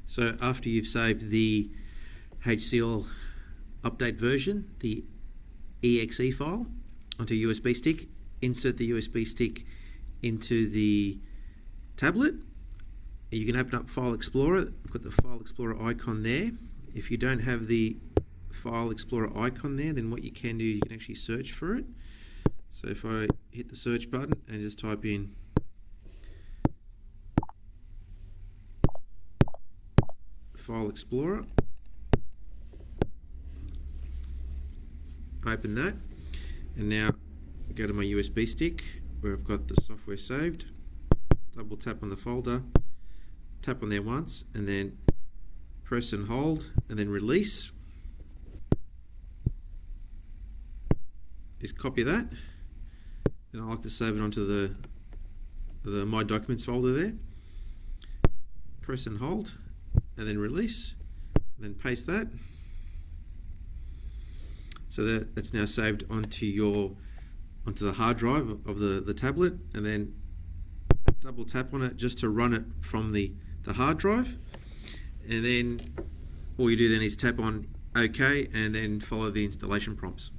So after you've saved the HCL update version, the exe file, onto a USB stick, insert the USB stick into the tablet. You can open up File Explorer. I've got the File Explorer icon there. If you don't have the File Explorer icon there, then what you can do is you can actually search for it. So if I hit the search button and just type in File Explorer, open that, and now go to my USB stick where I've got the software saved, double tap on the folder, tap on there once, and then press and hold, and then release. Just copy that. Then I like to save it onto the My Documents folder there. Press and hold, and then release, and then paste that. So that's now saved onto the hard drive of the tablet, and then double tap on it just to run it from the hard drive, and then all you do then is tap on OK and then follow the installation prompts.